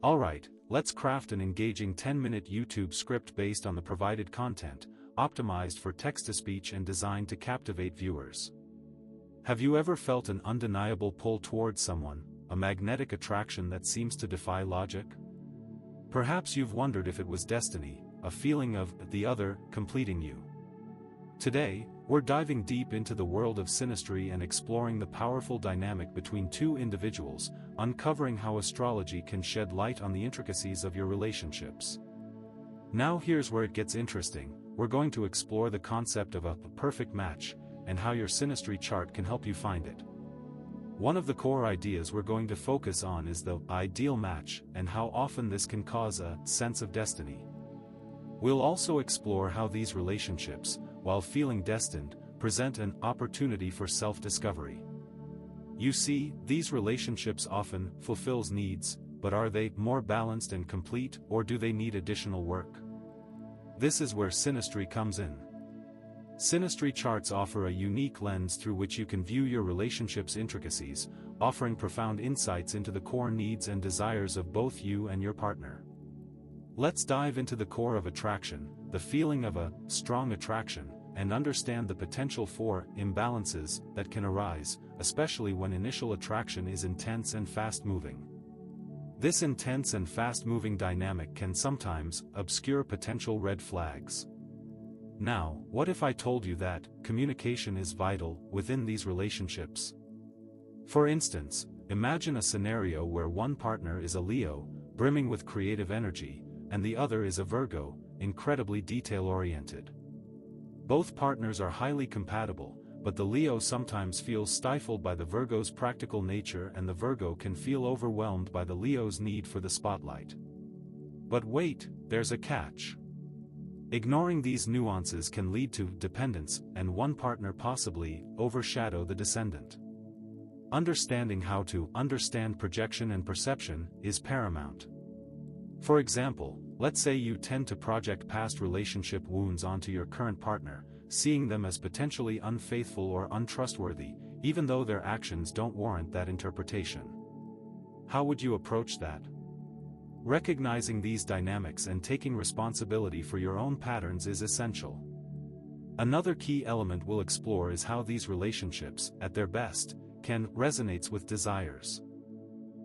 Alright, let's craft an engaging 10-minute YouTube script based on the provided content, optimized for text-to-speech and designed to captivate viewers. Have you ever felt an undeniable pull towards someone, a magnetic attraction that seems to defy logic? Perhaps you've wondered if it was destiny, a feeling of the other completing you. Today, we're diving deep into the world of synastry and exploring the powerful dynamic between two individuals, uncovering how astrology can shed light on the intricacies of your relationships. Now here's where it gets interesting. We're going to explore the concept of a perfect match, and how your synastry chart can help you find it. One of the core ideas we're going to focus on is the ideal match, and how often this can cause a sense of destiny. We'll also explore how these relationships, while feeling destined, present an opportunity for self-discovery. You see, these relationships often fulfill needs, but are they more balanced and complete, or do they need additional work? This is where synastry comes in. Synastry charts offer a unique lens through which you can view your relationship's intricacies, offering profound insights into the core needs and desires of both you and your partner. Let's dive into the core of attraction, the feeling of a strong attraction, and understand the potential for imbalances that can arise, especially when initial attraction is intense and fast-moving. This intense and fast-moving dynamic can sometimes obscure potential red flags. Now, what if I told you that communication is vital within these relationships? For instance, imagine a scenario where one partner is a Leo, brimming with creative energy, and the other is a Virgo, incredibly detail-oriented. Both partners are highly compatible, but the Leo sometimes feels stifled by the Virgo's practical nature, and the Virgo can feel overwhelmed by the Leo's need for the spotlight. But wait, there's a catch. Ignoring these nuances can lead to dependence, and one partner possibly overshadow the descendant. Understanding how to understand projection and perception is paramount. For example, let's say you tend to project past relationship wounds onto your current partner, seeing them as potentially unfaithful or untrustworthy, even though their actions don't warrant that interpretation. How would you approach that? Recognizing these dynamics and taking responsibility for your own patterns is essential. Another key element we'll explore is how these relationships, at their best, can resonate with desires.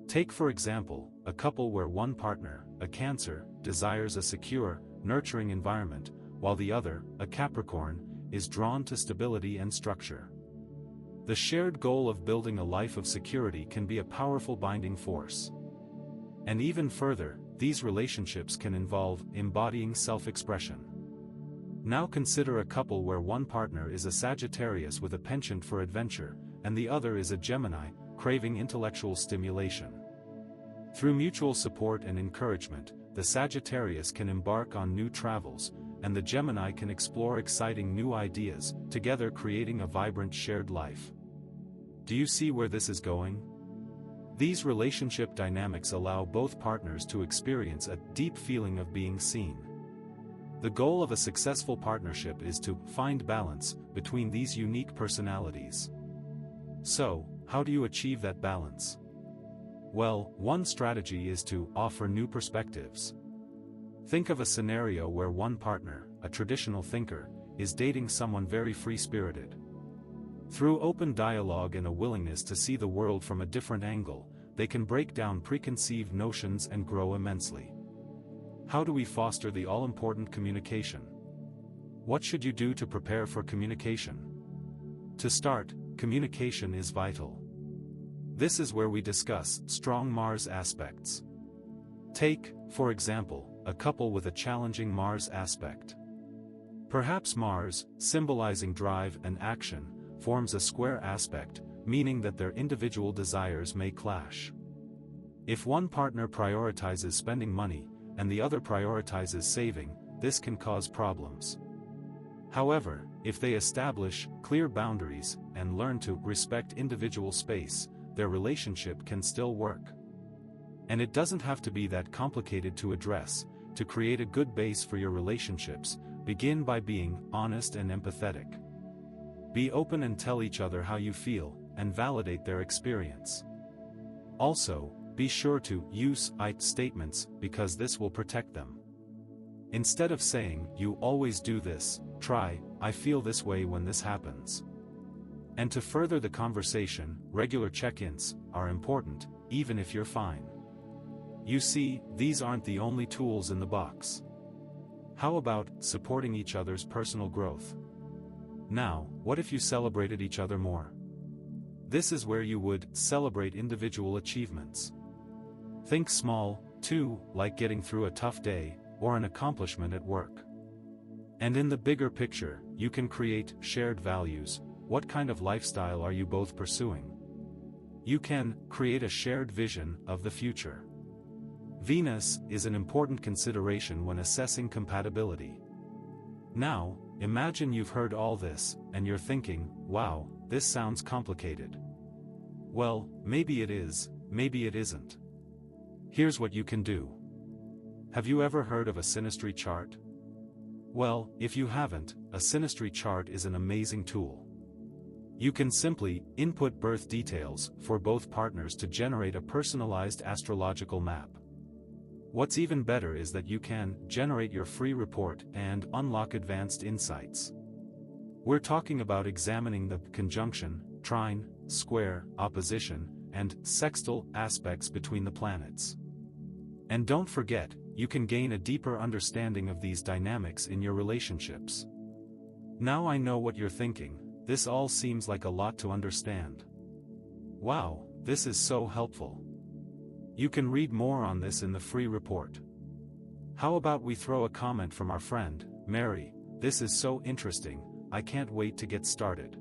Take for example, a couple where one partner, a Cancer, desires a secure, nurturing environment, while the other, a Capricorn, is drawn to stability and structure. The shared goal of building a life of security can be a powerful binding force. And even further, these relationships can involve embodying self-expression. Now consider a couple where one partner is a Sagittarius with a penchant for adventure, and the other is a Gemini, craving intellectual stimulation. Through mutual support and encouragement, the Sagittarius can embark on new travels, and the Gemini can explore exciting new ideas, together creating a vibrant shared life. Do you see where this is going? These relationship dynamics allow both partners to experience a deep feeling of being seen. The goal of a successful partnership is to find balance between these unique personalities. So, how do you achieve that balance? Well, one strategy is to offer new perspectives. Think of a scenario where one partner, a traditional thinker, is dating someone very free-spirited. Through open dialogue and a willingness to see the world from a different angle, they can break down preconceived notions and grow immensely. How do we foster the all-important communication? What should you do to prepare for communication? To start, communication is vital. This is where we discuss strong Mars aspects. Take, for example, a couple with a challenging Mars aspect. Perhaps Mars, symbolizing drive and action, forms a square aspect, meaning that their individual desires may clash. If one partner prioritizes spending money, and the other prioritizes saving, this can cause problems. However, if they establish clear boundaries and learn to respect individual space, their relationship can still work. And it doesn't have to be that complicated to address. To create a good base for your relationships, begin by being honest and empathetic. Be open and tell each other how you feel, and validate their experience. Also, be sure to use I statements because this will protect them. Instead of saying, "You always do this," try, "I feel this way when this happens." And to further the conversation, regular check-ins are important, even if you're fine. You see, these aren't the only tools in the box. How about supporting each other's personal growth? Now, what if you celebrated each other more? This is where you would celebrate individual achievements. Think small, too, like getting through a tough day, or an accomplishment at work. And in the bigger picture, you can create shared values. What kind of lifestyle are you both pursuing? You can create a shared vision of the future. Venus is an important consideration when assessing compatibility. Now, imagine you've heard all this, and you're thinking, "Wow, this sounds complicated." Well, maybe it is, maybe it isn't. Here's what you can do. Have you ever heard of a synastry chart? Well, if you haven't, a synastry chart is an amazing tool. You can simply input birth details for both partners to generate a personalized astrological map. What's even better is that you can generate your free report and unlock advanced insights. We're talking about examining the conjunction, trine, square, opposition, and sextile aspects between the planets. And don't forget, you can gain a deeper understanding of these dynamics in your relationships. Now I know what you're thinking, this all seems like a lot to understand. Wow, this is so helpful. You can read more on this in the free report. How about we throw a comment from our friend, Mary? "This is so interesting, I can't wait to get started."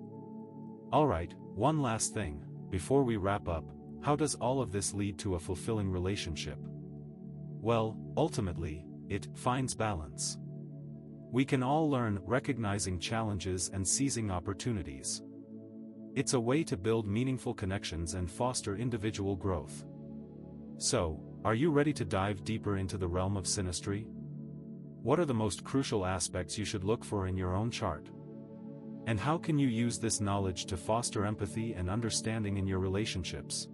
Alright, one last thing, before we wrap up, how does all of this lead to a fulfilling relationship? Well, ultimately, it finds balance. We can all learn recognizing challenges and seizing opportunities. It's a way to build meaningful connections and foster individual growth. So, are you ready to dive deeper into the realm of synastry? What are the most crucial aspects you should look for in your own chart? And how can you use this knowledge to foster empathy and understanding in your relationships?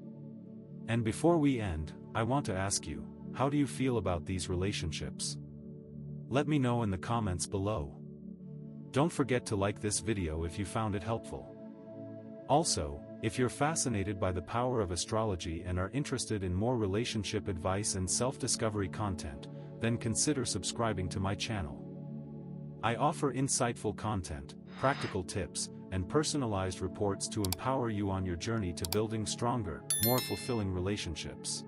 And before we end, I want to ask you, how do you feel about these relationships? Let me know in the comments below. Don't forget to like this video if you found it helpful. Also, if you're fascinated by the power of astrology and are interested in more relationship advice and self-discovery content, then consider subscribing to my channel. I offer insightful content, practical tips, and personalized reports to empower you on your journey to building stronger, more fulfilling relationships.